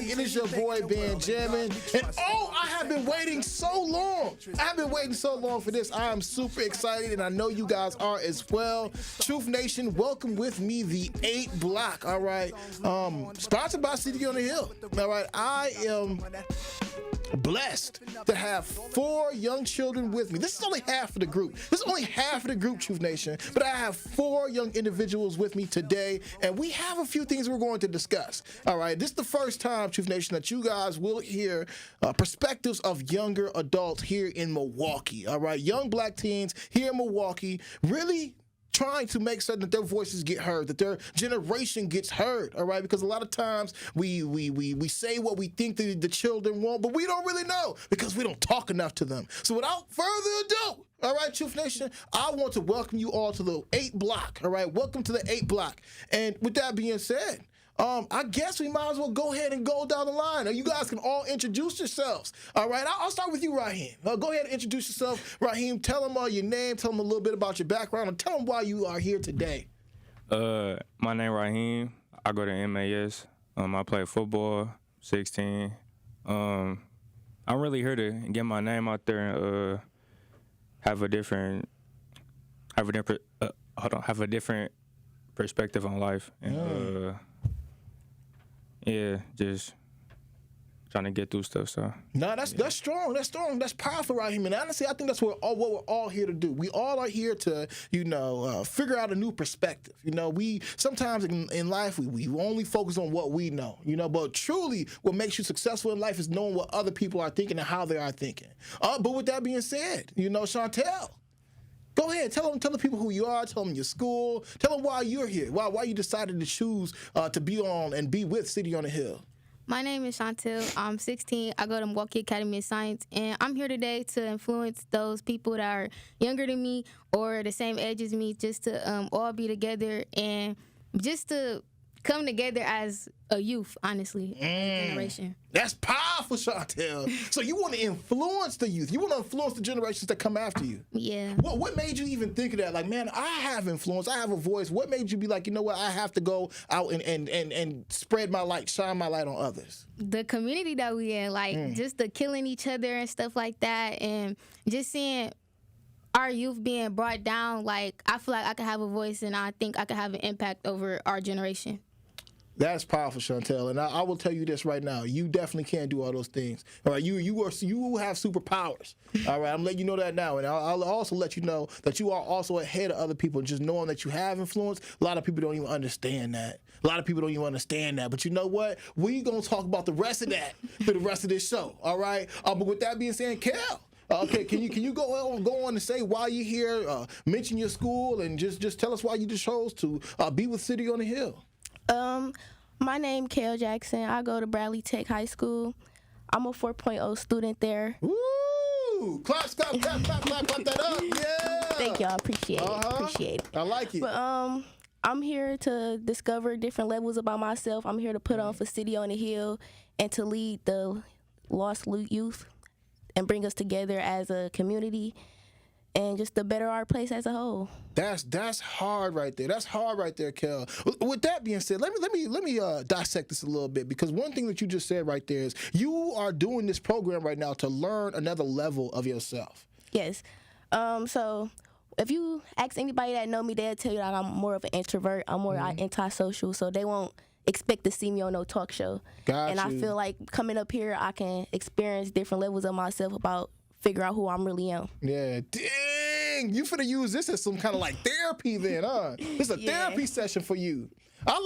It is your boy Benjamin, and I have been waiting so long. I have been waiting so long for this. I am super excited, and I know you guys are as well. Truth Nation, welcome with me the 8 Block. All right, sponsored by City on the Hill. All right, I am blessed to have 4 young children with me. This is only half of the group. This is only half of the group, Truth Nation. But I have 4 young individuals with me today, and we have a few things we're going to discuss. All right, this is the first time, Truth Nation, that you guys will hear perspectives of younger adults here in Milwaukee. All right, young black teens here in Milwaukee really trying to make certain that their voices get heard, that their generation gets heard, all right? Because a lot of times we say what we think the children want, but we don't really know because we don't talk enough to them. So without further ado, all right, Truth Nation, I want to welcome you all to the 8 Block, all right? Welcome to the 8 Block. And with that being said, I guess we might as well go ahead and go down the line. You guys can all introduce yourselves. All right, I'll start with you, Raheem. Go ahead and introduce yourself. Raheem, tell them your name, tell them a little bit about your background, and tell them why you are here today. My name Raheem. I go to MAS. I play football, 16. I'm really here to get my name out there and have a different perspective on life. And, yeah, just trying to get through stuff. So no, that's strong. That's strong. That's powerful, Raheem. And honestly, I think that's what we're all here to do. We all are here to, figure out a new perspective. We sometimes in life we only focus on what we know. But truly, what makes you successful in life is knowing what other people are thinking and how they are thinking. But with that being said, Chantel, go ahead, tell the people who you are, tell them your school, tell them why you're here, why you decided to choose to be on and be with City on the Hill. My name is Chantel. I'm 16. I go to Milwaukee Academy of Science, and I'm here today to influence those people that are younger than me or the same age as me, just to all be together and just to come together as a youth, honestly, as a generation. That's powerful, Chantel. So you want to influence the youth. You want to influence the generations that come after you. Yeah. What made you even think of that? Like, man, I have influence. I have a voice. What made you be like, you know what? I have to go out and spread my light, shine my light on others. The community that we in, like just the killing each other and stuff like that, and just seeing our youth being brought down. Like, I feel like I could have a voice, and I think I could have an impact over our generation. That's powerful, Chantel, and I will tell you this right now: you definitely can do all those things. All right, you have superpowers. All right, I'm letting you know that now, and I'll also let you know that you are also ahead of other people. Just knowing that you have influence, a lot of people don't even understand that. But you know what? We gonna talk about the rest of that through the rest of this show. All right. But with that being said, Kel. Okay, can you go on and say why you're here? Mention your school and just tell us why you just chose to be with City on the Hill. My name Kale Jackson. I go to Bradley Tech High School. I'm a 4.0 student there. Woo! Clap that up. Yeah. Thank y'all. Appreciate it. I like it. But I'm here to discover different levels about myself. I'm here to put on for City on the Hill and to lead the lost youth and bring us together as a community and just to better our place as a whole. That's hard right there. That's hard right there, Kel. With that being said, let me dissect this a little bit, because one thing that you just said right there is you are doing this program right now to learn another level of yourself. Yes. So if you ask anybody that know me, they'll tell you that I'm more of an introvert. I'm more antisocial, so they won't expect to see me on no talk show. And I feel like coming up here, I can experience different levels of myself about figure out who I'm really am. Yeah, dang, you finna use this as some kind of like therapy then, huh? This is a therapy session for you. I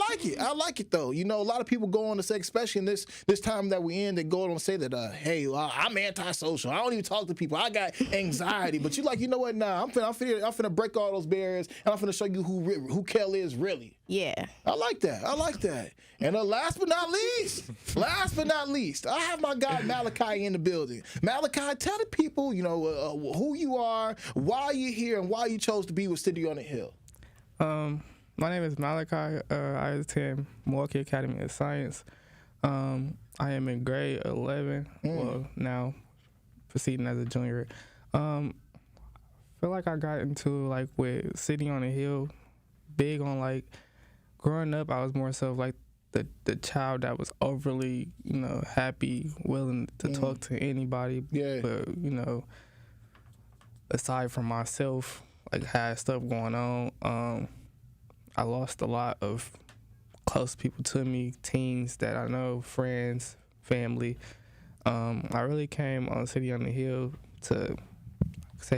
like it though. A lot of people go on to say, especially in this time that we're in, they go on and say that, hey, I'm antisocial. I don't even talk to people. I got anxiety. But you like, you know what? Nah, I'm finna break all those barriers, and I'm finna show you who Kel is really. Yeah. I like that. And last but not least, I have my guy Malachi in the building. Malachi, tell the people, who you are, why you're here, and why you chose to be with City on the Hill. My name is Malachi. I attend Milwaukee Academy of Science. I am in grade 11, well, now proceeding as a junior. I feel like I got into, with City on the Hill, big on, growing up, I was more so, the child that was overly, happy, willing to talk to anybody. Yeah. But, aside from myself, like, had stuff going on, I lost a lot of close people to me, teens that I know, friends, family. I really came on City on the Hill to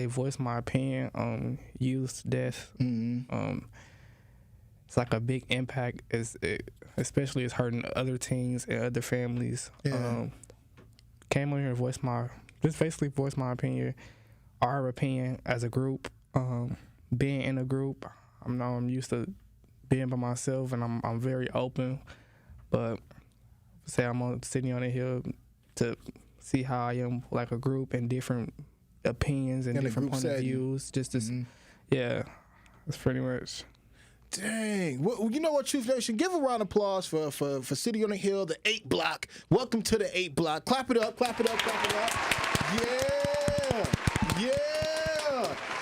voice my opinion on youth death. It's like a big impact, especially it's hurting other teens and other families. Yeah. Came on here and basically voice my opinion, our opinion as a group. Being in a group, I'm used to being by myself, and I'm very open. But say I'm on City on the Hill to see how I am like a group and different opinions and different point of views. Just to, yeah, that's pretty much. Dang. Well, you know what, Truth Nation? Give a round of applause for City on the Hill, the 8 block. Welcome to the 8 block. Clap it up, clap it up, clap it up. Yeah.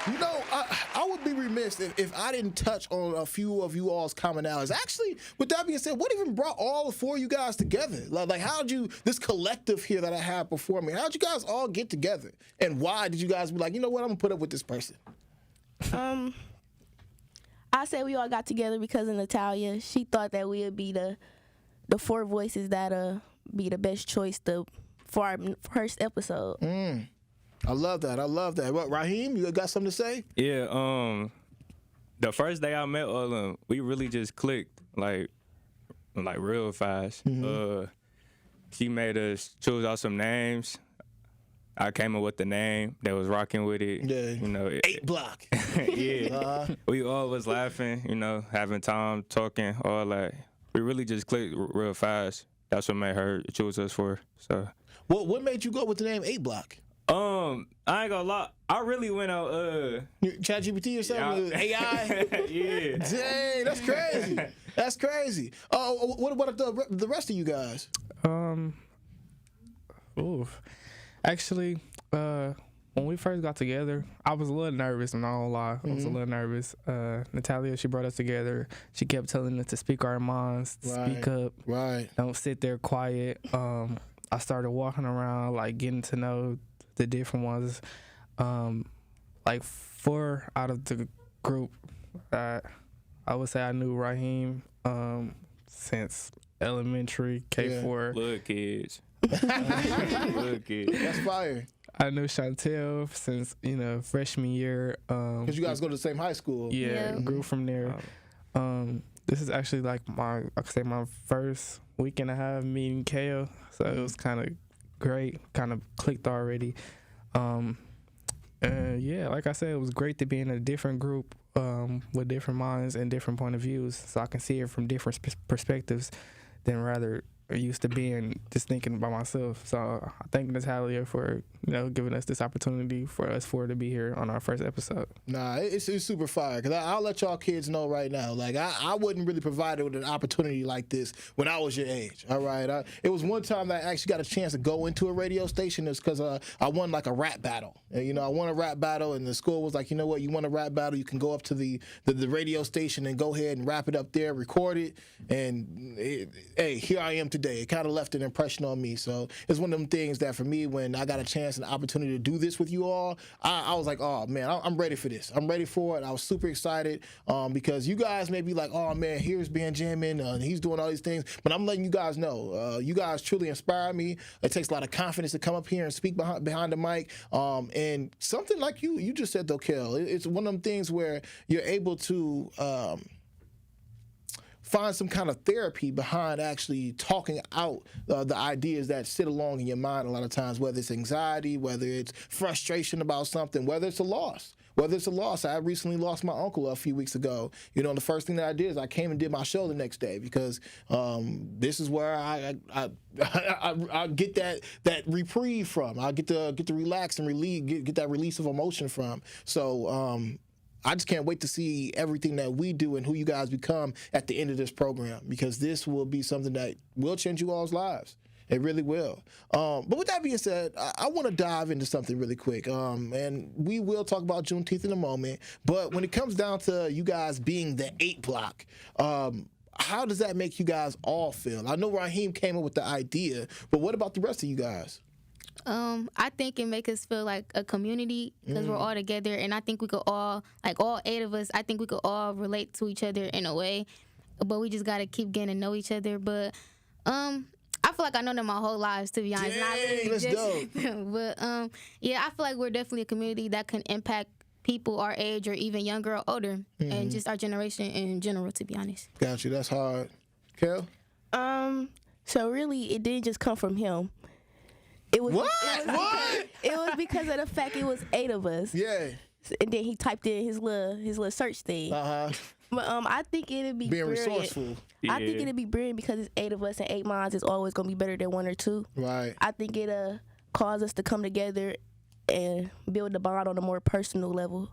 You know, I would be remiss if I didn't touch on a few of you all's commonalities. Actually, with that being said, what even brought all the 4 of you guys together? Like how'd you, this collective here that I have before me, how'd you guys all get together? And why did you guys be like, you know what, I'm going to put up with this person? I said we all got together because of Natalia. She thought that we would be the 4 voices that be the best choice for our first episode. I love that. What, Raheem, you got something to say? Yeah, the first day I met all of them, we really just clicked, like real fast. She made us choose out some names. I came up with the name that was rocking with it. Yeah. 8 block. Yeah. We all was laughing, having time, talking, all that. We really just clicked real fast. That's what made her choose us for. So. What made you go with the name 8 block? I ain't gonna lie. I really went out. ChatGPT or something? AI? Yeah. Dang, that's crazy. That's crazy. What about the rest of you guys? Actually, when we first got together, I was a little nervous. I'm not gonna lie, I was a little nervous. Natalia, she brought us together. She kept telling us to speak our minds, speak up, don't sit there quiet. I started walking around, like getting to know the different ones. Like 4 out of the group, I would say I knew Raheem since elementary, K4. Little kids. That's fire. I knew Chantel since freshman year. Because you guys go to the same high school. Yeah. Grew from there. This is actually like my first week and a half meeting Kale, so it was kind of great, kind of clicked already. Yeah, like I said, it was great to be in a different group with different minds and different point of views, so I can see it from different perspectives than rather used to being just thinking by myself. So I thank Natalia for giving us this opportunity for us 4 to be here on our first episode. Nah, it's super fire, because I'll let y'all kids know right now, like I wasn't really provided with an opportunity like this when I was your age. All right, it was one time that I actually got a chance to go into a radio station. It's because I won like a rap battle. And, I won a rap battle, and the school was like, you know what, you won a rap battle, you can go up to the radio station and go ahead and rap it up there, record it, and hey, here I am today. It kind of left an impression on me. So it's one of them things that for me, when I got a chance and opportunity to do this with you all, I was like, oh man, I'm ready for this. I'm ready for it. I was super excited because you guys may be like, oh man, here's Benjamin, he's doing all these things, but I'm letting you guys know, you guys truly inspire me. It takes a lot of confidence to come up here and speak behind the mic. And something like you just said though, Kel, it's one of them things where you're able to find some kind of therapy behind actually talking out the ideas that sit along in your mind a lot of times, whether it's anxiety, whether it's frustration about something, whether it's a loss. I recently lost my uncle a few weeks ago. The first thing that I did is I came and did my show the next day, because this is where I get that reprieve from. I get to relax and get that release of emotion from. So I just can't wait to see everything that we do and who you guys become at the end of this program, because this will be something that will change you all's lives. It really will. But with that being said, I want to dive into something really quick. And we will talk about Juneteenth in a moment. But when it comes down to you guys being the 8 block, how does that make you guys all feel? I know Raheem came up with the idea, but what about the rest of you guys? I think it makes us feel like a community because we're all together, and I think we could all, like all 8 of us, I think we could all relate to each other in a way, but we just gotta keep getting to know each other. But I feel like I know them my whole lives, to be honest. Dang, let's go. But yeah, I feel like we're definitely a community that can impact people our age or even younger or older, and just our generation in general, to be honest. Got you. That's hard. Kel? So really, it didn't just come from him. It was What? It was because of the fact it was 8 of us. Yeah. And then he typed in his little search thing. But I think it'd be Being brilliant. resourceful. I think it'd be brilliant because it's 8 of us, and 8 minds is always gonna be better than 1 or 2. Right. I think it'll cause us to come together and build the bond on a more personal level.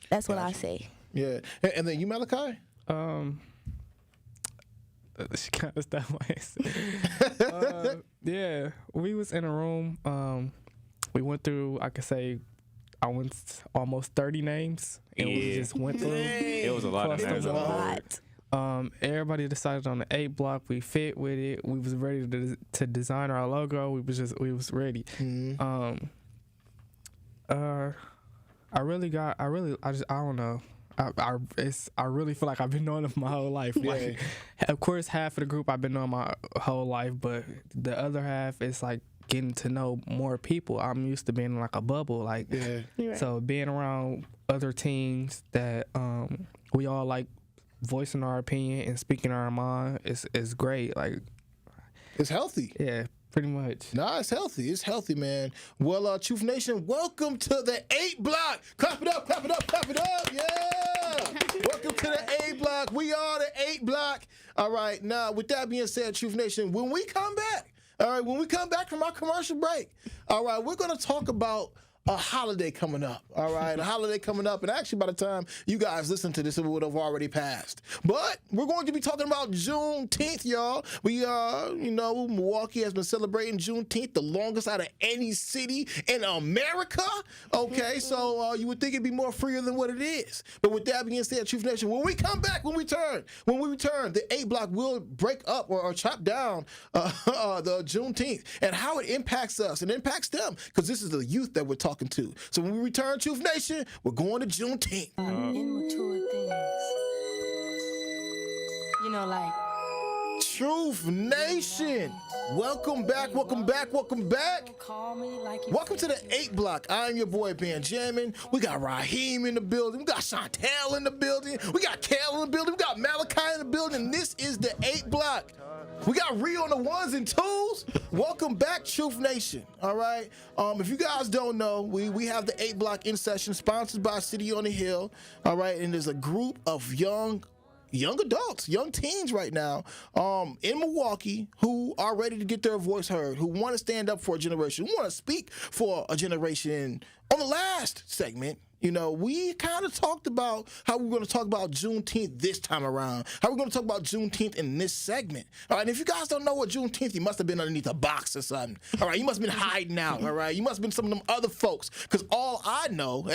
That's what I say. Yeah. And then you, Malachi? She kind of stopped my answer. Yeah, we was in a room. We went through, I could say, I went almost 30 names. And we just went through. It was a lot of names. Everybody decided on the 8 block. We fit with it. We was ready to design our logo. We was ready. I don't know. I really feel like I've been knowing them my whole life. Yeah. Like, of course, half of the group I've been knowing my whole life, but the other half is like getting to know more people. I'm used to being in like a bubble, like so being around other teens that we all like voicing our opinion and speaking our mind is great. Like, it's healthy. Yeah. Pretty much. Nah, it's healthy. It's healthy, man. Well, Truth Nation, welcome to the 8 block. Clap it up, clap it up, clap it up. Yeah. Welcome to the 8 block. We are the 8 block. All right. Now, with that being said, Truth Nation, when we come back from our commercial break, all right, we're going to talk about a holiday coming up, all right? A holiday coming up, and actually by the time you guys listen to this, it would have already passed. But we're going to be talking about Juneteenth, y'all. We, Milwaukee has been celebrating Juneteenth, the longest out of any city in America, okay? So you would think it'd be more freer than what it is. But with that being said, Truth Nation, when we return, the 8 block will break up or chop down the Juneteenth and how it impacts us and impacts them, because this is the youth that we're talking to. So when we return, Truth Nation, we're going to Juneteenth. Immature things. Like Truth Nation, welcome back. Welcome to the 8 block. I'm your boy Benjamin. We got Raheem in the building. We got Chantel in the building. We got Kel in the building. We got Malachi in the building. This is the 8 block. We got Ree on the 1s and 2s. Welcome back, Truth Nation. All right. If you guys don't know, we have the 8 block in session, sponsored by City on the Hill. All right, and there's a group of young adults, young teens right now in Milwaukee who are ready to get their voice heard, who want to stand up for a generation, who want to speak for a generation. On the last segment, we kind of talked about how we're going to talk about Juneteenth this time around, how we're going to talk about Juneteenth in this segment. All right, and if you guys don't know what Juneteenth, you must have been underneath a box or something. All right, you must have been hiding out, all right? You must have been some of them other folks, because all I know,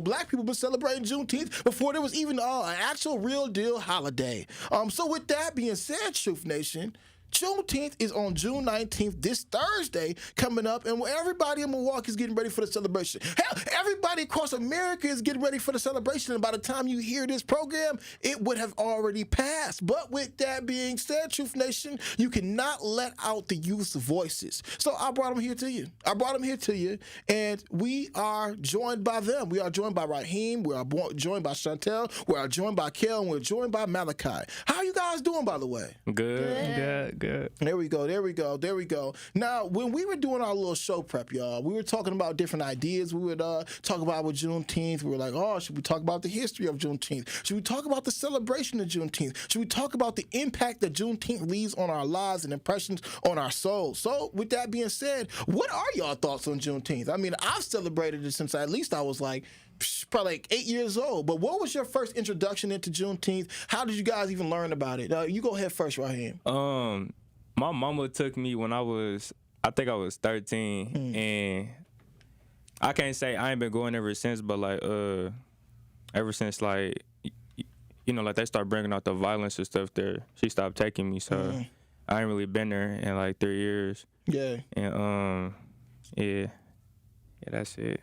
black people been celebrating Juneteenth before there was even an actual real deal holiday. So with that being said, Truth Nation, Juneteenth is on June 19th, this Thursday coming up, and everybody in Milwaukee is getting ready for the celebration. Hell, everybody across America is getting ready for the celebration, and by the time you hear this program, it would have already passed. But with that being said, Truth Nation, you cannot let out the youth's voices. So I brought them here to you. And we are joined by them. We are joined by Raheem. We are joined by Chantel. We are joined by Kel, and we're joined by Malachi. How are you guys doing, by the way? Good. There we go. Now, when we were doing our little show prep, y'all, we were talking about different ideas. We would talk about with Juneteenth. We were like, should we talk about the history of Juneteenth? Should we talk about the celebration of Juneteenth? Should we talk about the impact that Juneteenth leaves on our lives and impressions on our souls? So, with that being said, what are y'all thoughts on Juneteenth? I mean, I've celebrated it since at least I was probably 8 years old. But what was your first introduction into Juneteenth? How did you guys even learn about it? You go ahead first, Raheem. My mama took me when I think I was 13, and I can't say I ain't been going ever since, but ever since like they start bringing out the violence and stuff there, she stopped taking me. So I ain't really been there in like 3 years. Yeah. And yeah, that's it.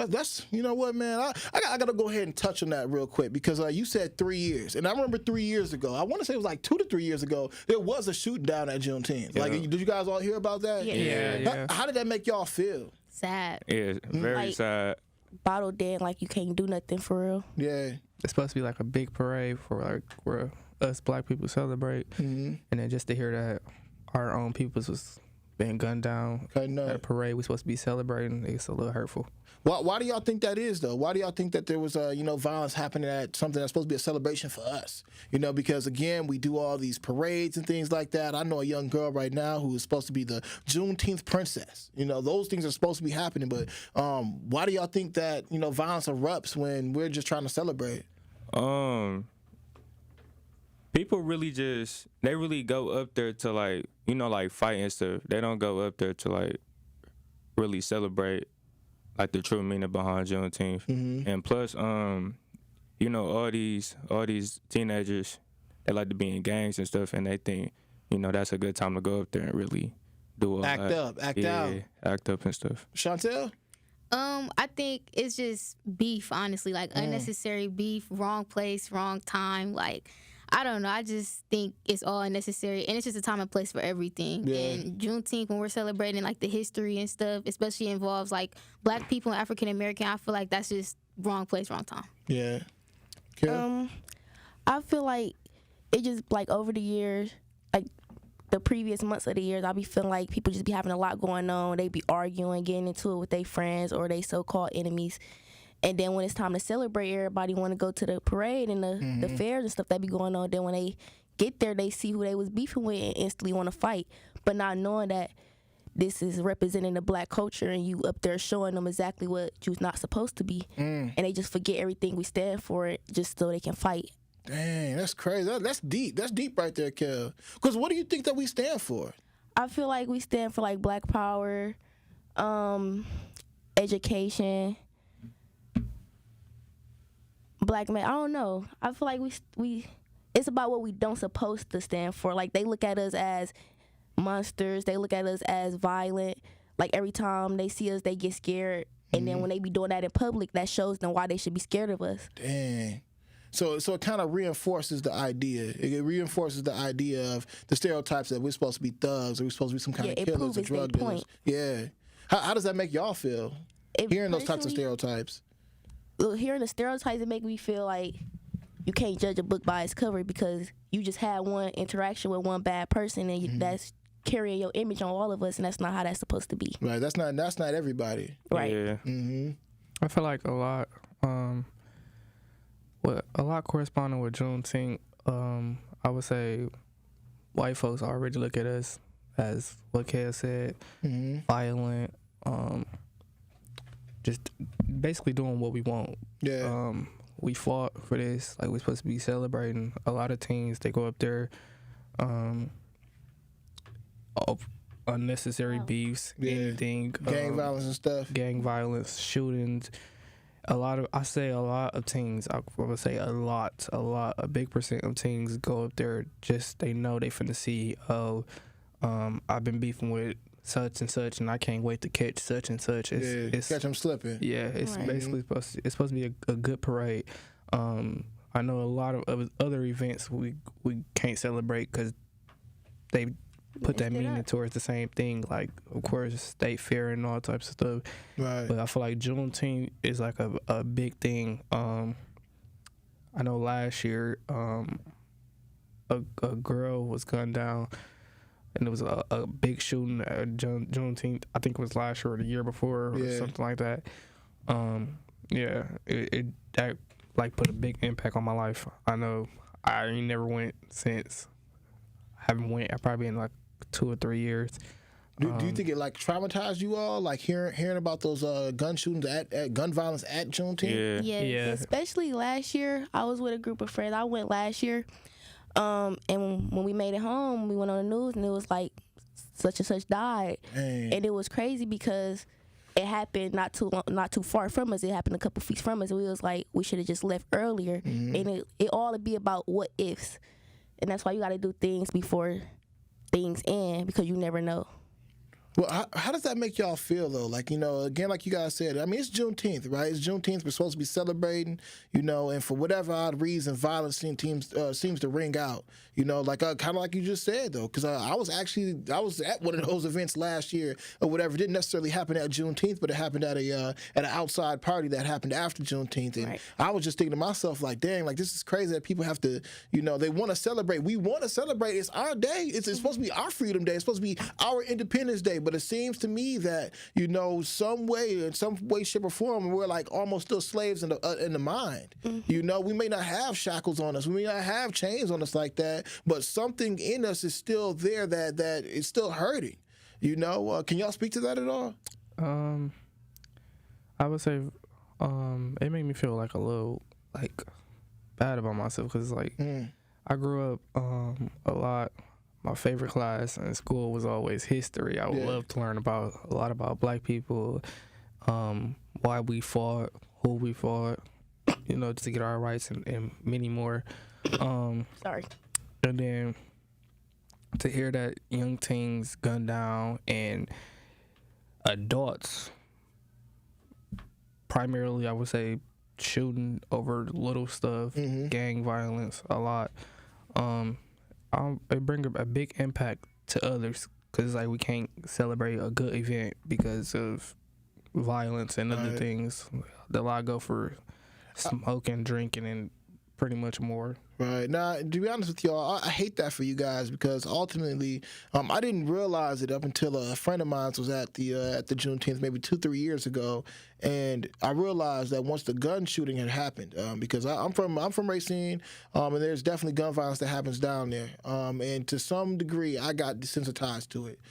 That's, you know what, man, I got to go ahead and touch on that real quick because you said 3 years. And I remember 3 years ago, I want to say it was like 2 to 3 years ago, there was a shooting down at Juneteenth. Yeah. Like, did you guys all hear about that? Yeah. How did that make y'all feel? Sad. Yeah, very sad. Bottled in, like you can't do nothing for real. Yeah. It's supposed to be like a big parade for like where us black people celebrate. And then just to hear that our own peoples was being gunned down at a parade we're supposed to be celebrating, it's a little hurtful. Why do y'all think that is, though? Why do y'all think that there was, violence happening at something that's supposed to be a celebration for us? Because, again, we do all these parades and things like that. I know a young girl right now who is supposed to be the Juneteenth princess. Those things are supposed to be happening. But why do y'all think that, violence erupts when we're just trying to celebrate? People really they really go up there to, like, like fight and stuff. They don't go up there to, like, really celebrate, like, the true meaning behind Juneteenth. And plus, all these teenagers, they like to be in gangs and stuff, and they think, that's a good time to go up there and really do all act that. Act up and stuff. Chantel? I think it's just beef, honestly, like unnecessary beef, wrong place, wrong time. Like, I don't know. I just think it's all unnecessary, and it's just a time and place for everything. Yeah. And Juneteenth, when we're celebrating like the history and stuff, especially involves like black people and African American, I feel like that's just wrong place, wrong time. Yeah. I feel like it just like over the years, like the previous months of the years, I be feeling like people just be having a lot going on. They be arguing, getting into it with their friends or they so-called enemies. And then when it's time to celebrate, everybody want to go to the parade and the fairs and stuff that be going on. Then when they get there, they see who they was beefing with and instantly want to fight. But not knowing that this is representing the black culture and you up there showing them exactly what you's not supposed to be. And they just forget everything we stand for it just so they can fight. Dang, that's crazy. That's deep. That's deep right there, Kel. Because what do you think that we stand for? I feel like we stand for like black power, education, black men. I don't know. I feel like we it's about what we don't supposed to stand for. Like, they look at us as monsters. They look at us as violent. Like, every time they see us, they get scared. And then when they be doing that in public, that shows them why they should be scared of us. Dang. So it kind of reinforces the idea. It reinforces the idea of the stereotypes that we're supposed to be thugs or we're supposed to be some kind of killers or drug dealers. Yeah. How does that make y'all feel? Hearing those types of stereotypes. Hearing the stereotypes, it make me feel like you can't judge a book by its cover because you just had one interaction with one bad person and that's carrying your image on all of us, and that's not how that's supposed to be. Right. That's not everybody. Right. Yeah. I feel like a lot corresponding with Juneteenth. I would say white folks already look at us as what Kay said, violent, just basically doing what we want. Yeah. We fought for this. Like, we're supposed to be celebrating. A lot of teens, they go up there, of unnecessary beefs, anything. Gang violence and stuff. Gang violence, shootings. A lot of teens, I would say a big percent of teens go up there just, they know they finna see, I've been beefing with such and such, and I can't wait to catch such and such. It's catch them slipping. Yeah, it's basically supposed to be a good parade. I know a lot of other events we can't celebrate because they put that meaning towards the same thing, like, of course, state fair and all types of stuff. Right. But I feel like Juneteenth is like a big thing. I know last year a girl was gunned down, and it was a big shooting at Juneteenth. I think it was last year or the year before or something like that. That like put a big impact on my life. I know I ain't never went since. I haven't went. I probably in like 2 or 3 years. Do you think it like traumatized you all, like hearing about those gun shootings at gun violence at Juneteenth? Yeah. Especially last year, I was with a group of friends. I went last year, and when we made it home, we went on the news and it was like such and such died, and it was crazy because it happened not too far from us. It happened a couple feet from us. We was like, we should have just left earlier. And it all would be about what ifs. And that's why you got to do things before things end, because you never know. Well, how does that make y'all feel, though? Like, again, like you guys said, I mean, it's Juneteenth, right? It's Juneteenth. We're supposed to be celebrating, and for whatever odd reason, violence seems to ring out, like kind of like you just said, though, because I was at one of those events last year or whatever. It didn't necessarily happen at Juneteenth, but it happened at an outside party that happened after Juneteenth. And I was just thinking to myself, like, dang, like, this is crazy that people have to, they want to celebrate. We want to celebrate. It's our day. It's supposed to be our Freedom Day. It's supposed to be our Independence Day. But it seems to me that, in some way, shape, or form, we're like almost still slaves in the mind. We may not have shackles on us. We may not have chains on us like that, but something in us is still there that is still hurting. Can y'all speak to that at all? I would say it made me feel like a little like bad about myself, because like I grew up a lot. My favorite class in school was always history. I would love to learn a lot about Black people, why we fought, who we fought, just to get our rights and many more. Sorry. And then to hear that young teens gunned down and adults, primarily I would say shooting over little stuff, gang violence a lot. It brings a big impact to others, because like we can't celebrate a good event because of violence and other things. The lot go for smoking, drinking, and pretty much more. Right. Now, to be honest with y'all, I hate that for you guys, because ultimately, I didn't realize it up until a friend of mine was at the Juneteenth maybe 2-3 years ago, and I realized that once the gun shooting had happened, because I'm from Racine, and there's definitely gun violence that happens down there, and to some degree, I got desensitized to it.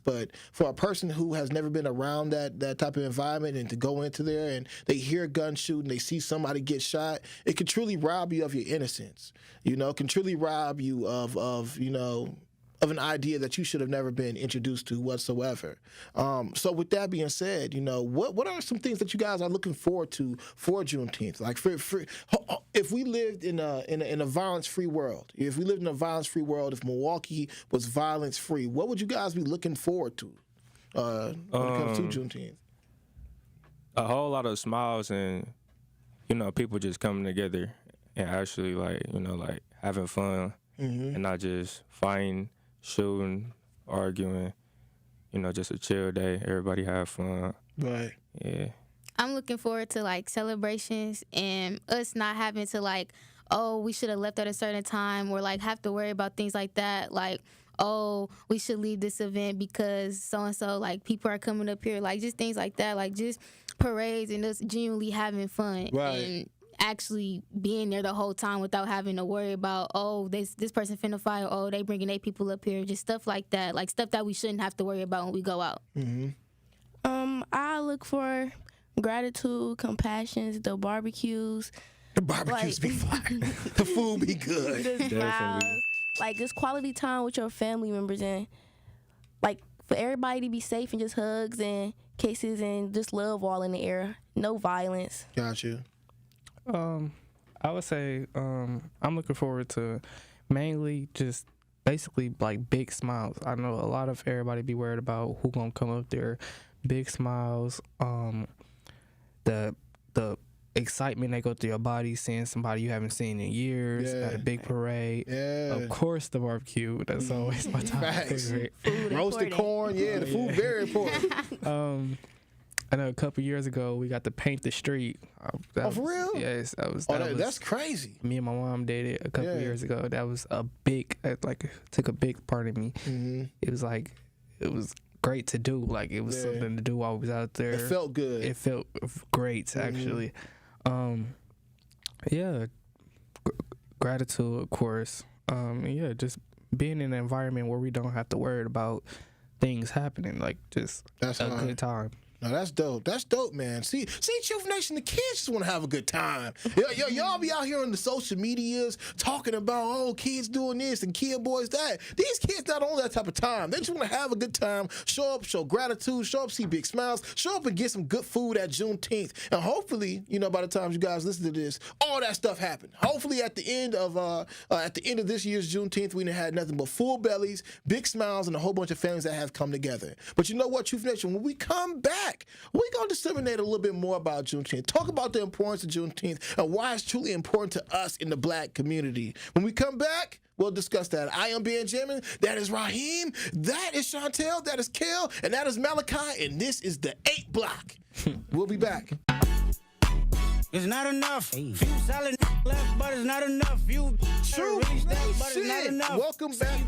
But for a person who has never been around that type of environment, and to go into there and they hear gun shooting, they see somebody get shot, it could truly rob you of your innocence, can truly rob you of an idea that you should have never been introduced to whatsoever. So with that being said, what are some things that you guys are looking forward to for Juneteenth? Like, if we lived in a violence-free world, if Milwaukee was violence-free, what would you guys be looking forward to when it comes to Juneteenth? A whole lot of smiles and, people just coming together and actually, like having fun and not just fighting, shooting, arguing, just a chill day. Everybody have fun. Right. Yeah. I'm looking forward to like celebrations and us not having to like, oh, we should have left at a certain time, or like have to worry about things like that. Like, oh, we should leave this event because so-and-so, like, people are coming up here. Like, just things like that. Like, just parades and us genuinely having fun. Right. And actually being there the whole time without having to worry about, oh, this person finna fight, oh, they bringing their people up here. Just stuff like that. Like, stuff that we shouldn't have to worry about when we go out. I look for gratitude, compassions, the barbecues. The barbecues be fire. The food be good. The smiles, like just quality time with your family members, and like for everybody to be safe, and just hugs and kisses and just love all in the air. No violence. Got you. I would say I'm looking forward to mainly just basically like big smiles. I know a lot of everybody be worried about who gonna come up there. Big smiles, the excitement that go through your body, seeing somebody you haven't seen in years at a big parade. Yeah. Of course, the barbecue. That's always my top favorite. Roasted corn. Yeah, the food very important. I know a couple years ago we got to paint the street. For real? Yes, That's crazy. Me and my mom did it a couple years ago. That was a big, took a big part of me. Mm-hmm. It was great to do. Like, it was something to do while we was out there. It felt good. It felt great, actually. Gratitude, of course. Just being in an environment where we don't have to worry about things happening. Like, just That's a good time. No, that's dope. That's dope, man. See, Truth Nation, the kids just want to have a good time. Y'all be out here on the social medias talking about, oh, kids doing this and kid boys that. These kids not on that type of time. They just want to have a good time, show up, show gratitude, show up, see big smiles, show up and get some good food at Juneteenth. And hopefully, by the time you guys listen to this, all that stuff happened. Hopefully, at the end of this year's Juneteenth, we done had nothing but full bellies, big smiles, and a whole bunch of families that have come together. But you know what, Truth Nation, when we come back, we're going to disseminate a little bit more about Juneteenth. Talk about the importance of Juneteenth and why it's truly important to us in the black community. When we come back, we'll discuss that. I am Benjamin. That is Raheem. That is Chantel. That is Kel. And that is Malachi. And this is the 8 Block. We'll be back. It's not enough. Few solid left, but it's not enough. You True Nation. Welcome back.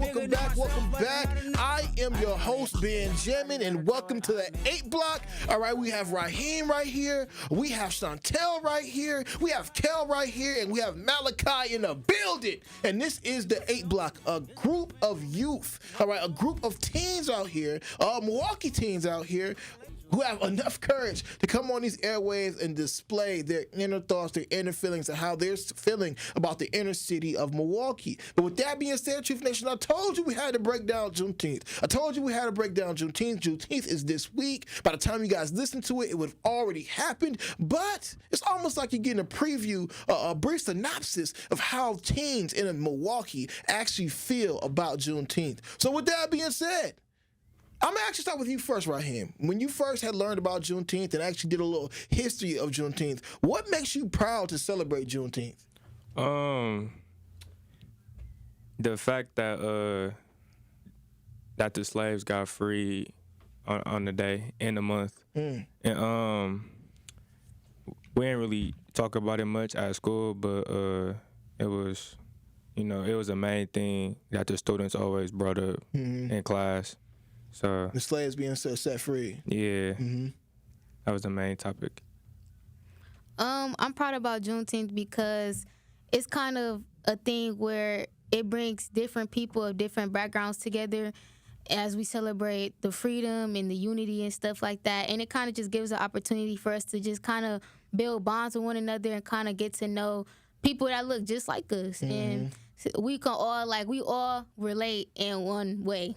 I am your host, Benjamin, and welcome to the 8 Block. All right, we have Raheem right here. We have Chantel right here. We have Kel right here, and we have Malachi in the building. And this is the 8 Block, a group of youth. All right, a group of teens out here, Milwaukee teens out here, who have enough courage to come on these airwaves and display their inner thoughts, their inner feelings, and how they're feeling about the inner city of Milwaukee. But with that being said, Truth Nation, I told you we had to break down Juneteenth. Juneteenth is this week. By the time you guys listen to it, it would have already happened. But it's almost like you're getting a preview, a brief synopsis of how teens in Milwaukee actually feel about Juneteenth. So with that being said, I'm going to actually start with you first, Raheem. When you first had learned about Juneteenth and actually did a little history of Juneteenth, what makes you proud to celebrate Juneteenth? The fact that that the slaves got freed on the day in the month. And we didn't really talk about it much at school, but it was, it was a main thing that the students always brought up in class. So the slaves being set free. Yeah, that was the main topic. I'm proud about Juneteenth because it's kind of a thing where it brings different people of different backgrounds together as we celebrate the freedom and the unity and stuff like that. And it kind of just gives an opportunity for us to just kind of build bonds with one another and kind of get to know people that look just like us. And we can all relate in one way.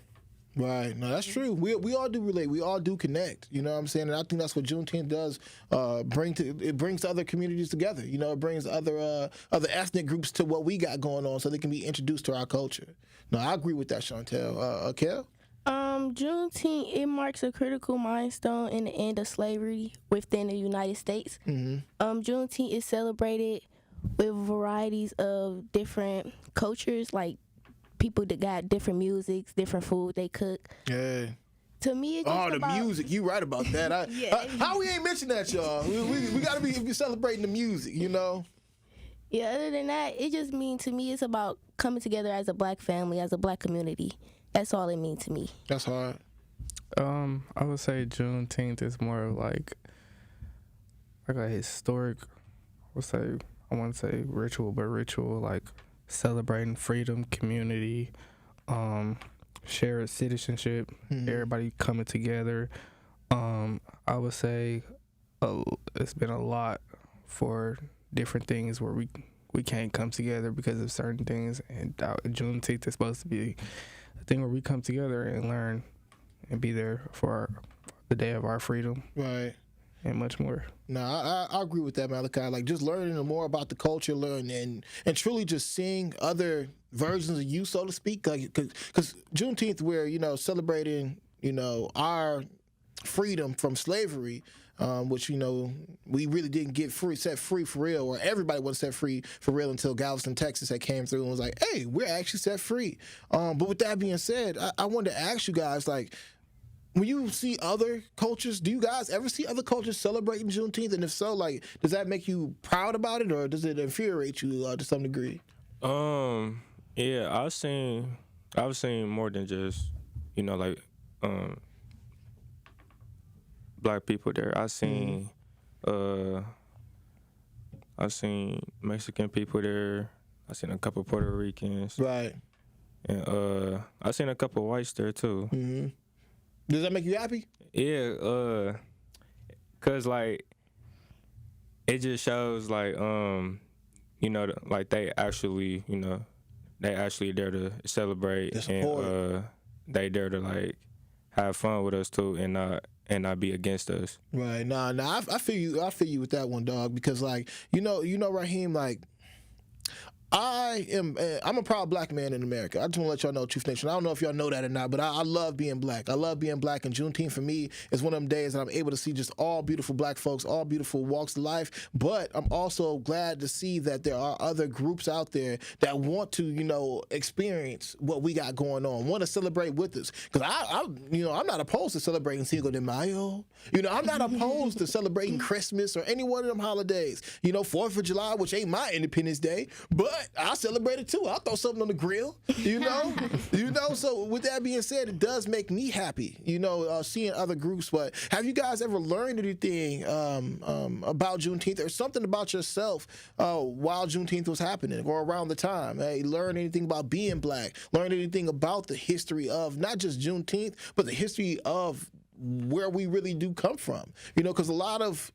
Right. No, that's true. We all do relate. We all do connect. You know what I'm saying? And I think that's what Juneteenth does it brings other communities together. It brings other ethnic groups to what we got going on so they can be introduced to our culture. No, I agree with that, Chantel. Kel? Juneteenth, it marks a critical milestone in the end of slavery within the United States. Juneteenth is celebrated with varieties of different cultures, like people that got different musics, different food they cook. Yeah. To me, it's just the music. You right about that. How we ain't mentioned that, y'all? We got to be celebrating the music, Yeah, other than that, it just means to me it's about coming together as a black family, as a black community. That's all it means to me. That's hard. I would say Juneteenth is more of like a historic, I wouldn't say ritual, but ritual, like celebrating freedom, community, shared citizenship, everybody coming together. I would say it's been a lot for different things where we can't come together because of certain things, and Juneteenth is supposed to be a thing where we come together and learn and be there for the day of our freedom. Right. And much more. No, I agree with that, Malachi. Like just learning more about the culture, and truly just seeing other versions of you, so to speak. Like, because Juneteenth, we're celebrating our freedom from slavery, which we really didn't get set free for real, or everybody wasn't set free for real until Galveston, Texas, had came through and was like, hey, we're actually set free. But with that being said, I wanted to ask you guys, like, when you see other cultures, do you guys ever see other cultures celebrating Juneteenth? And if so, like, does that make you proud about it, or does it infuriate you to some degree? Yeah, I've seen more than just black people there. I've seen Mexican people there. I've seen a couple Puerto Ricans. Right. And I've seen a couple whites there too. Does that make you happy? Yeah, cause like it just shows like you know, like they actually, you know, they actually there to celebrate and they there to like have fun with us too and not be against us. Right. Nah. I feel you. I feel you with that one, dog. Because like you know, Raheem, like. I'm a proud black man in America. I just want to let y'all know, Truth Nation. I don't know if y'all know that or not, but I love being black. I love being black, and Juneteenth for me is one of them days that I'm able to see just all beautiful black folks, all beautiful walks of life. But I'm also glad to see that there are other groups out there that want to, you know, experience what we got going on, want to celebrate with us. Because I'm not opposed to celebrating Cinco de Mayo. You know, I'm not opposed to celebrating Christmas or any one of them holidays. You know, 4th of July, which ain't my Independence Day, but I celebrate it too. I'll throw something on the grill, you know? So with that being said, it does make me happy, you know, seeing other groups. But have you guys ever learned anything about Juneteenth or something about yourself while Juneteenth was happening or around the time? Hey, learn anything about being black, learn anything about the history of not just Juneteenth, but the history of where we really do come from, you know, because a lot of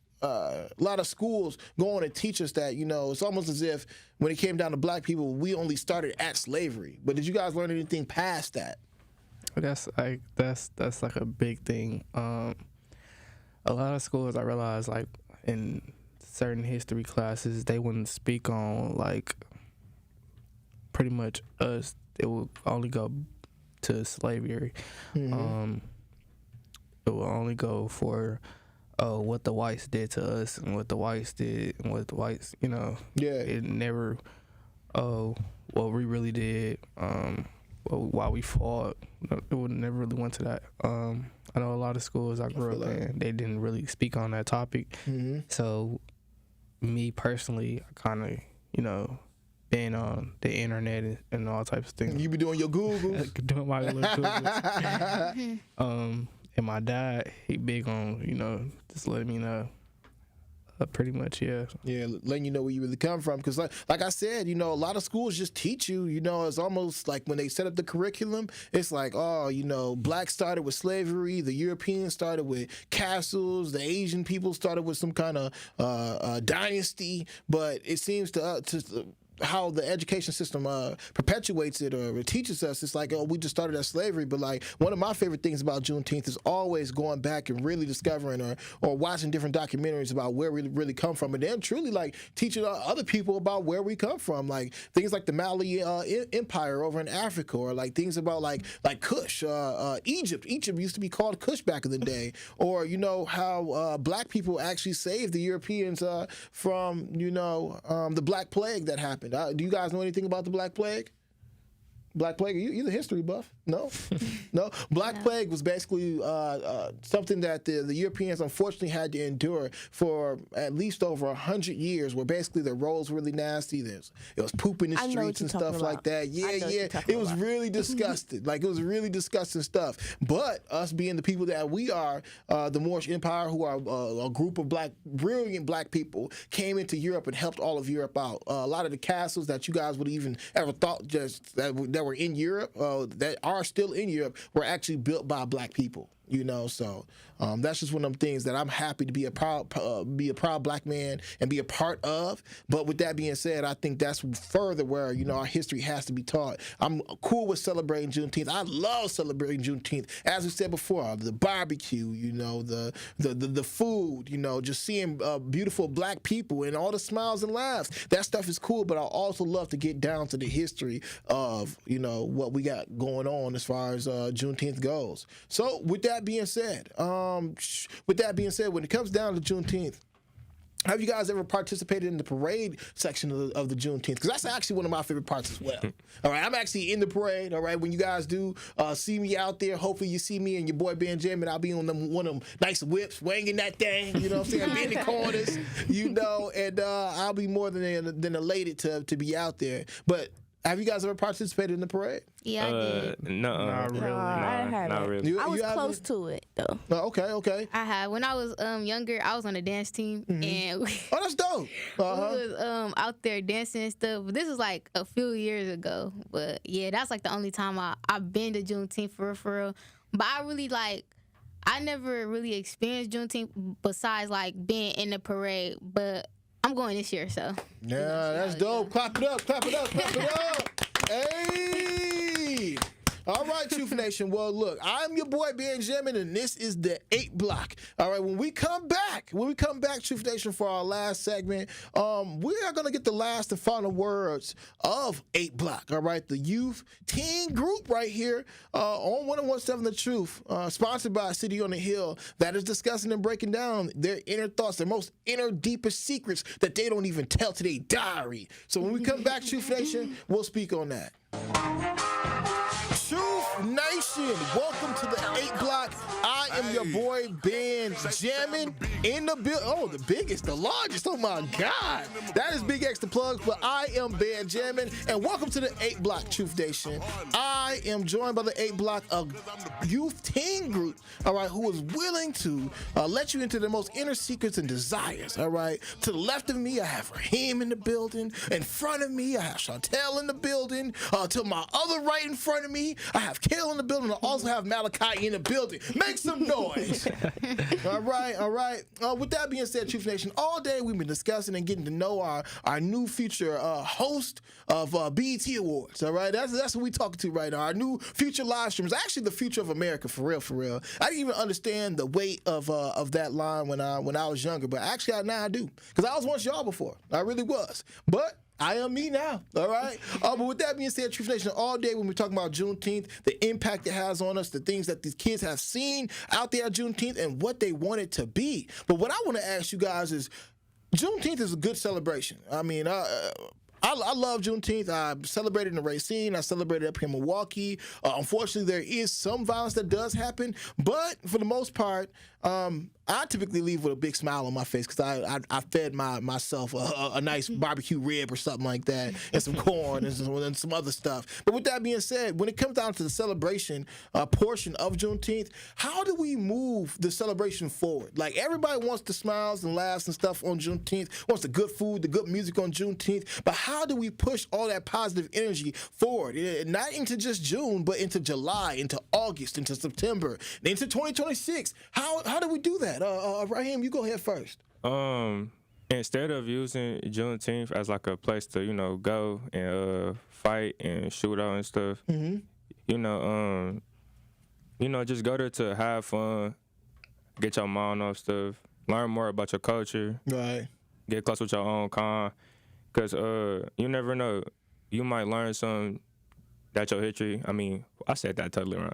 schools go on and teach us that, you know, it's almost as if when it came down to black people, we only started at slavery. But did you guys learn anything past that? That's like a big thing. A lot of schools, I realize, like in certain history classes, they wouldn't speak on like pretty much us. It would only go to slavery. Mm-hmm. It will only go for what the whites did to us and what the whites did and what the whites, you know. Yeah. It never, what we really did, why we fought. It would never really went to that. I know a lot of schools I grew up in, they didn't really speak on that topic. Mm-hmm. So me personally, I kind of, you know, been on the internet and all types of things. You be doing your Google. Doing my little Google. And my dad, he big on, you know, just letting me know. Pretty much, yeah. Yeah, letting you know where you really come from. Because like I said, you know, a lot of schools just teach you, you know, it's almost like when they set up the curriculum, it's like, oh, you know, blacks started with slavery, the Europeans started with castles, the Asian people started with some kind of dynasty. But it seems to how the education system perpetuates it or teaches us, it's like, oh, we just started at slavery. But like one of my favorite things about Juneteenth is always going back and really discovering or watching different documentaries about where we really come from, and then truly like teaching other people about where we come from, like things like the Mali Empire over in Africa, or like things about like Kush, Egypt. Egypt used to be called Kush back in the day, or you know how black people actually saved the Europeans from the Black Plague that happened. Do you guys know anything about the Black Plague? Black Plague? You the history buff? No? No? Black Plague was basically something that the Europeans unfortunately had to endure for at least over 100 years, where basically their roads were really nasty. It was poop in the streets and stuff like that. Yeah. It was really disgusting. Like, it was really disgusting stuff. But us being the people that we are, the Moorish Empire, who are a group of brilliant black people, came into Europe and helped all of Europe out. A lot of the castles that you guys would even ever thought just that were in Europe, that are still in Europe, were actually built by black people. You know, so that's just one of them things that I'm happy to be a proud black man and be a part of. But with that being said, I think that's further where, you know, our history has to be taught. I'm cool with celebrating Juneteenth. I love celebrating Juneteenth. As we said before, the barbecue, you know, the food, you know, just seeing beautiful black people and all the smiles and laughs. That stuff is cool, but I also love to get down to the history of, you know, what we got going on as far as Juneteenth goes. So with that being said, when it comes down to Juneteenth, have you guys ever participated in the parade section of the Juneteenth? Because that's actually one of my favorite parts as well. All right, I'm actually in the parade. All right, when you guys do see me out there, hopefully you see me and your boy Benjamin. I'll be on one of them nice whips, wanging that thing. You know what I'm saying? Be in the corners, you know, and I'll be more than elated to be out there. But have you guys ever participated in the parade? Yeah, I did. No, not really. Not really. I was close to it though. Oh, okay. I had. When I was younger, I was on a dance team, and oh, that's dope. we was out there dancing and stuff. But this was like a few years ago. But yeah, that's like the only time I've been to Juneteenth for real. But I really I never really experienced Juneteenth besides like being in the parade, but I'm going this year, so. Yeah, that's dope. Clap it up, clap it up, clap it up. Hey! All right, Truth Nation. Well, look, I'm your boy Benjamin, and this is the 8 Block. All right, when we come back, Truth Nation, for our last segment, we are gonna get the last and final words of 8 Block. All right, the youth teen group right here on 101.7 The Truth, sponsored by City on the Hill, that is discussing and breaking down their inner thoughts, their most inner, deepest secrets that they don't even tell to their diary. So when we come back, Truth Nation, we'll speak on that. Truth Nation, welcome to the 8 Block. I am your boy Benjamin in the building. Oh, the biggest, the largest. Oh my God, that is Big X the Plugs. But I am Benjamin, and welcome to the 8 Block, Truth Nation. I am joined by the 8 Block, a youth teen group, all right, who is willing to let you into their most inner secrets and desires. All right, to the left of me, I have Raheem in the building. In front of me, I have Chantel in the building. To my other right in front of me, I have Kale in the building. I also have Malachi in the building. Make some noise. All right. With that being said, Truth Nation, all day we've been discussing and getting to know our new future host of BET Awards. All right, that's what we talking to right now. Our new future live streamers, actually the future of America, for real. I didn't even understand the weight of that line when I was younger, but actually now I do, because I was once y'all before. I really was, but I am me now, all right? But with that being said, Truth Nation, all day when we're talking about Juneteenth, the impact it has on us, the things that these kids have seen out there at Juneteenth, and what they want it to be. But what I want to ask you guys is, Juneteenth is a good celebration. I mean, I love Juneteenth. I celebrated in the Racine. I celebrated up here in Milwaukee. Unfortunately, there is some violence that does happen, but for the most part, I typically leave with a big smile on my face because I fed myself a nice barbecue rib or something like that, and some corn and some other stuff. But with that being said, when it comes down to the celebration portion of Juneteenth, how do we move the celebration forward? Like, everybody wants the smiles and laughs and stuff on Juneteenth, wants the good food, the good music on Juneteenth, but how do we push all that positive energy forward? Not into just June, but into July, into August, into September, into 2026. How do we do that? Raheem, you go ahead first. Instead of using Juneteenth as like a place to, go and fight and shoot out and stuff, just go there to have fun, get your mind off stuff, learn more about your culture, right? Get close with your own kind, because you never know, you might learn something that your history. I mean, I said that totally wrong.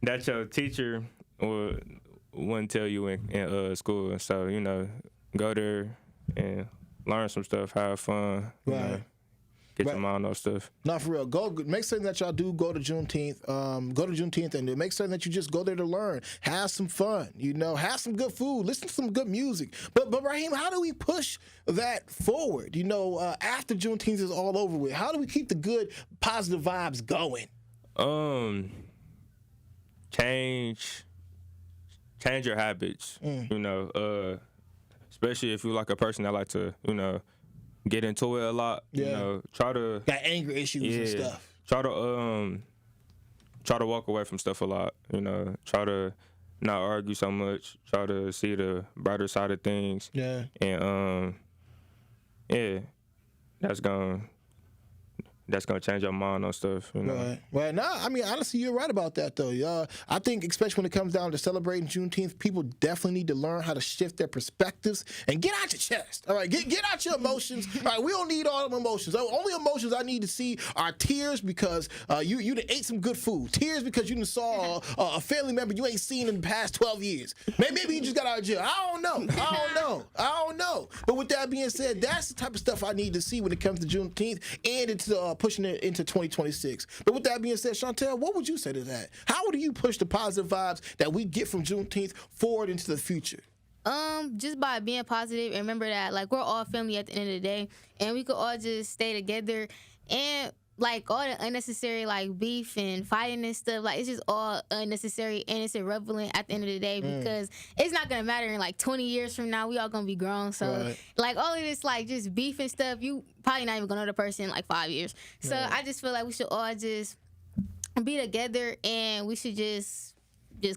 That your teacher wouldn't tell you in school. So, go there and learn some stuff, have fun, right. Get your mind off stuff. No, for real. Go make certain that y'all do go to Juneteenth. Go to Juneteenth and make certain that you just go there to learn, have some fun. Have some good food, listen to some good music. But Raheem, how do we push that forward? After Juneteenth is all over with, how do we keep the good, positive vibes going? Change your habits. Especially if you're like a person that like to, get into it a lot. Yeah. Try to got anger issues and stuff. Try to walk away from stuff a lot. Try to not argue so much. Try to see the brighter side of things. Yeah. And that's gonna change your mind on stuff, Right. No, I mean, honestly, you're right about that, though. I think, especially when it comes down to celebrating Juneteenth, people definitely need to learn how to shift their perspectives and get out your chest. All right, get out your emotions. All right, we don't need all them emotions. The only emotions I need to see are tears because you done ate some good food. Tears because you done saw a family member you ain't seen in the past 12 years. Maybe you just got out of jail. I don't know. But with that being said, that's the type of stuff I need to see when it comes to Juneteenth and into pushing it into 2026. But with that being said, Chantel, what would you say to that? How do you push the positive vibes that we get from Juneteenth forward into the future? Just by being positive and remember that, like, we're all family at the end of the day, and we could all just stay together, and like all the unnecessary like beef and fighting and stuff, like it's just all unnecessary and it's irrelevant at the end of the day because it's not gonna matter in like 20 years from now. We all gonna be grown, so like all of this like just beef and stuff, you probably not even gonna know the person in like 5 years. So I just feel like we should all just be together, and we should just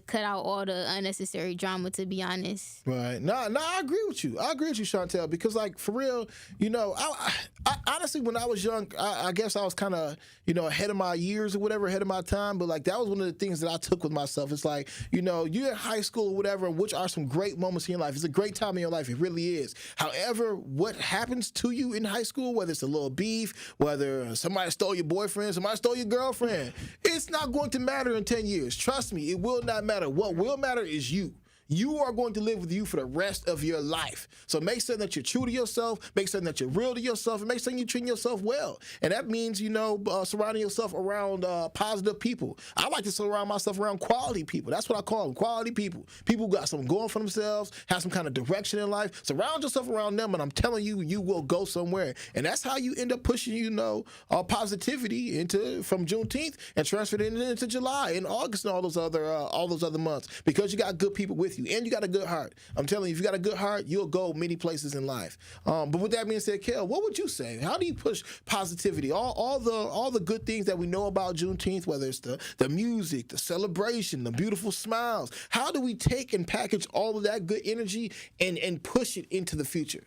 cut out all the unnecessary drama, to be honest. Right. No, I agree with you. I agree with you, Chantel, because, like, for real, you know, I honestly, when I was young, I guess I was kind of, you know, ahead of my years or whatever, ahead of my time. But, like, that was one of the things that I took with myself. It's like, you know, you're in high school or whatever, which are some great moments in your life. It's a great time in your life. It really is. However, what happens to you in high school, whether it's a little beef, whether somebody stole your boyfriend, somebody stole your girlfriend, it's not going to matter in 10 years. Trust me, it will not matter. What will matter is you. You are going to live with you for the rest of your life. So make certain that you're true to yourself, make certain that you're real to yourself, and make certain you're treating yourself well. And that means, you know, surrounding yourself around positive people. I like to surround myself around quality people. That's what I call them, quality people. People who got something going for themselves, have some kind of direction in life. Surround yourself around them, and I'm telling you, you will go somewhere. And that's how you end up pushing, you know, positivity from Juneteenth and transferred it into July and August and all those other months, because you got good people with you. And you got a good heart. I'm telling you, if you got a good heart, you'll go many places in life. But with that being said, Kel, what would you say? How do you push positivity? All the good things that we know about Juneteenth, whether it's the music, the celebration, the beautiful smiles. How do we take and package all of that good energy and push it into the future?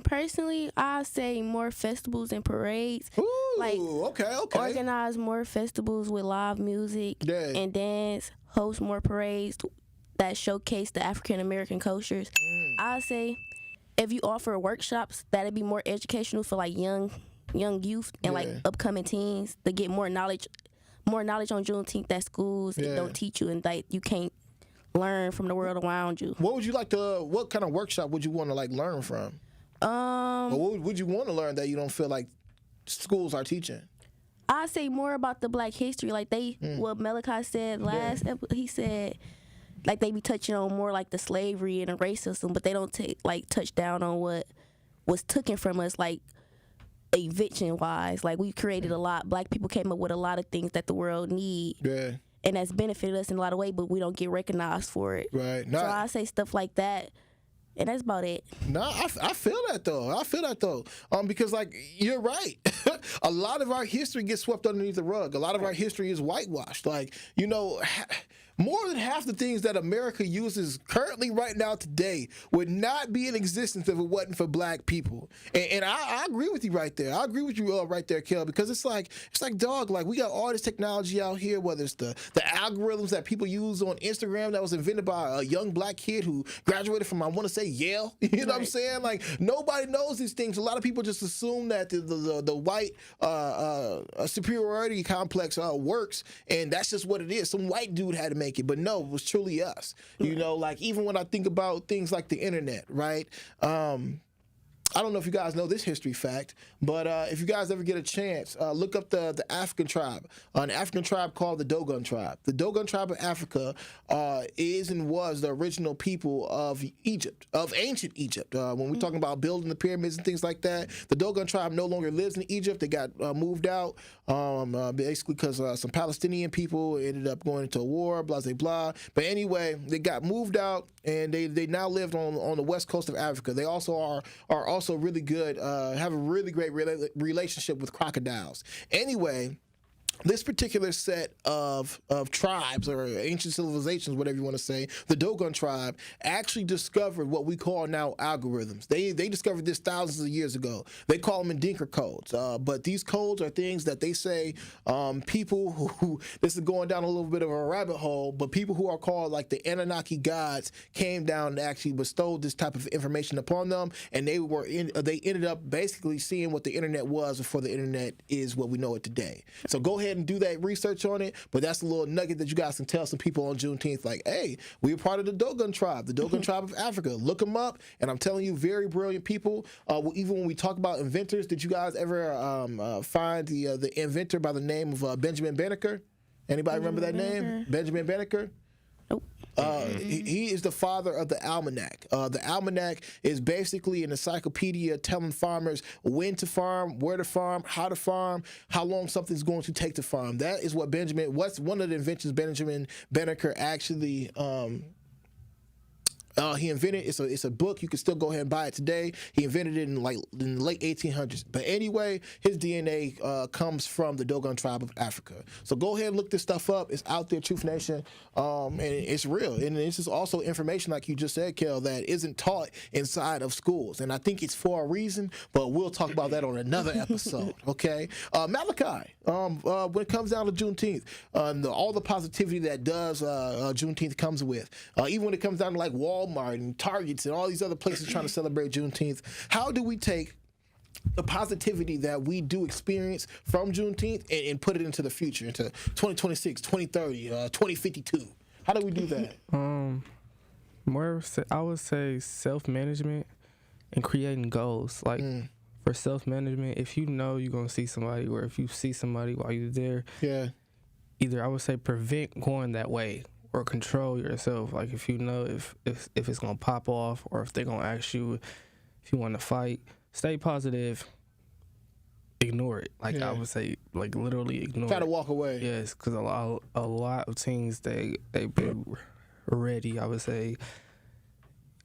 Personally, I say more festivals and parades. Ooh, like, okay. Organize more festivals with live music and dance. Host more parades that showcase the African American cultures. I say, if you offer workshops, that'd be more educational for like young youth and like upcoming teens to get more knowledge on Juneteenth that schools don't teach you, and like you can't learn from the world around you. What would you like to? What kind of workshop would you want to like learn from? Or what would you want to learn that you don't feel like schools are teaching? I say more about the Black history, like what Malachi said last. He said, like, they be touching on more like the slavery and the racism, but they don't touch down on what was taken from us, like eviction wise. Like, we created a lot. Black people came up with a lot of things that the world need. Yeah. And that's benefited us in a lot of ways, but we don't get recognized for it. Right. So I say stuff like that. And that's about it. No, I feel that though. Because, like, you're right. A lot of our history gets swept underneath the rug. A lot of our history is whitewashed. Like, you know, more than half the things that America uses currently right now today would not be in existence if it wasn't for Black people. And I agree with you right there. I agree with you right there, Kel, because it's like, dog, like, we got all this technology out here, whether it's the algorithms that people use on Instagram that was invented by a young Black kid who graduated from, I want to say, Yale. You know what I'm saying? Like, nobody knows these things. A lot of people just assume that the white superiority complex works, and that's just what it is. Some white dude had to make it, but no, it was truly us. You know, like, even when I think about things like the internet, right? I don't know if you guys know this history fact, but if you guys ever get a chance, look up the African tribe, an African tribe called the Dogon tribe. The Dogon tribe of Africa is and was the original people of Egypt, of ancient Egypt. When we're talking about building the pyramids and things like that, the Dogon tribe no longer lives in Egypt. They got moved out basically because some Palestinian people ended up going into a war, blah, blah, blah. But anyway, they got moved out, and they now lived on the west coast of Africa. They also are also really good, have a really great relationship with crocodiles. Anyway, this particular set of tribes or ancient civilizations, whatever you want to say, the Dogon tribe actually discovered what we call now algorithms. They discovered this thousands of years ago. They call them Ndinka codes. But these codes are things that they say people who, this is going down a little bit of a rabbit hole, but people who are called like the Anunnaki gods came down and actually bestowed this type of information upon them, and they ended up basically seeing what the internet was before the internet is what we know it today. So go ahead and do that research on it, but that's a little nugget that you guys can tell some people on Juneteenth, like, hey, we're part of the Dogon tribe, tribe of Africa. Look them up, and I'm telling you, very brilliant people. Even when we talk about inventors, did you guys ever find the inventor by the name of Benjamin Banneker? Anybody remember that name? Benjamin Banneker? Nope. He is the father of the almanac. The almanac is basically an encyclopedia telling farmers when to farm, where to farm, how long something's going to take to farm. That is what what's one of the inventions Benjamin Banneker actually He invented it's a book. You can still go ahead and buy it today. He invented it in the late 1800s. But anyway, his DNA comes from the Dogon tribe of Africa. So go ahead and look this stuff up. It's out there, Truth Nation, and it's real. And this is also information, like you just said, Kel, that isn't taught inside of schools. And I think it's for a reason, but we'll talk about that on another episode. Okay, Malachi. When it comes down to Juneteenth, all the positivity that does Juneteenth comes with, even when it comes down to like Walmart and Targets and all these other places trying to celebrate Juneteenth, how do we take the positivity that we do experience from Juneteenth and put it into the future, into 2026, 2030, 2052? How do we do that? I would say self-management and creating goals. Like for self-management, if you know you're going to see somebody, or if you see somebody while you're there, either I would say prevent going that way or control yourself. Like if you know if it's going to pop off, or if they're going to ask you if you want to fight, stay positive, ignore it. Like I would say, like literally ignore it. Try to walk away. Yes, because a lot of teams, they've been ready. I would say,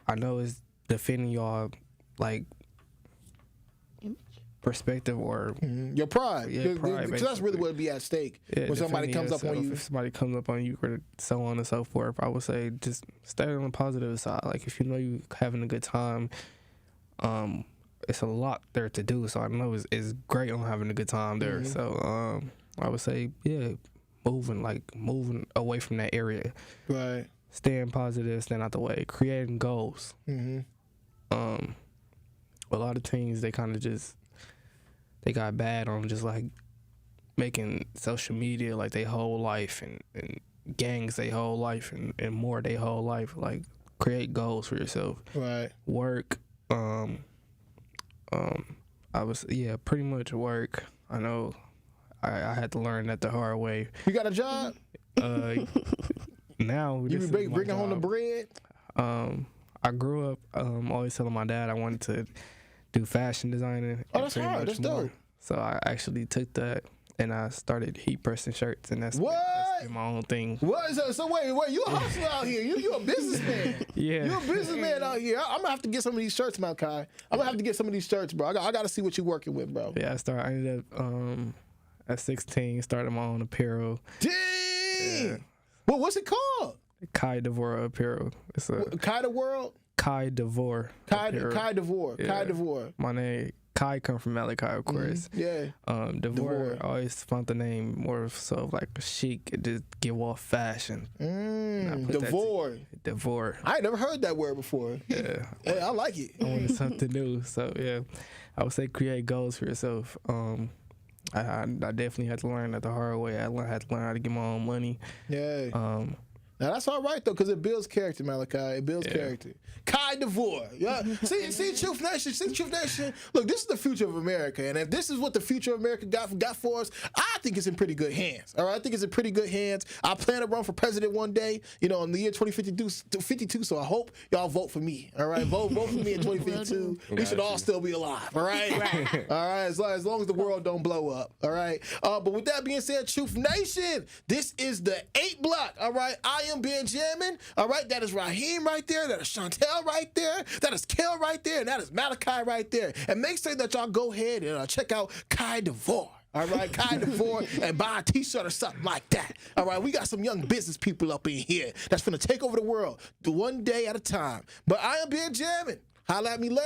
I know it's defending y'all like perspective or your pride. Pride, because that's really what would be at stake when somebody comes up on you. If somebody comes up on you, or so on and so forth, I would say just stay on the positive side. Like if you know you having a good time, it's a lot there to do. So I know it's great on having a good time there. So I would say moving away from that area. Right. Staying positive, staying out the way, creating goals. A lot of teams, they kind of they got bad on just like making social media like their whole life, and gangs their whole life, and more their whole life. Like create goals for yourself. Right. Work. Pretty much work. I know I had to learn that the hard way. You got a job? Now you be bringing home the bread? I grew up always telling my dad I wanted to do fashion designing. Oh, that's hard. That's dope. So I actually took that and I started heat pressing shirts, and that's been my own thing. What? So wait, you a hustler out here. You a businessman. Yeah. You a businessman out here. I'm gonna have to get some of these shirts, Malachi. I'm gonna have to get some of these shirts, bro. I gotta see what you're working with, bro. Yeah, I ended up at 16, started my own apparel. Dang! Yeah. Well, what's it called? Kai Devore Apparel. It's a Kai the World? Kai Devore. Kai Devore. Yeah. Kai Devore. My name, Kai come from Malachi, of course. Yeah. Devore, I always found the name more so like chic. It just give off fashion. Devore. Devore. I ain't never heard that word before. Yeah. Hey, I like it. I wanted something new. So yeah, I would say create goals for yourself. I definitely had to learn that the hard way. I had to learn how to get my own money. Yeah. Now that's all right though, because it builds character, Malachi. It builds character. Kai Devore. Yeah. See, Truth Nation. See, Truth Nation. Look, this is the future of America, and if this is what the future of America got for us, I think it's in pretty good hands. All right, I think it's in pretty good hands. I plan to run for president one day, in the year 2052. So I hope y'all vote for me. All right, vote for me in 2052. We should all still be alive. All right, all right. As long as the world don't blow up. All right. But with that being said, Truth Nation, this is the 8 block. All right. I am Benjamin. All right. That is Raheem right there. That is Chantel right there. That is Kel right there. And that is Malachi right there. And make sure that y'all go ahead and check out Kai Devore. All right, Kai Devore, and buy a t-shirt or something like that. All right, we got some young business people up in here that's going to take over the world one day at a time. But I am Benjamin. Holla at me later.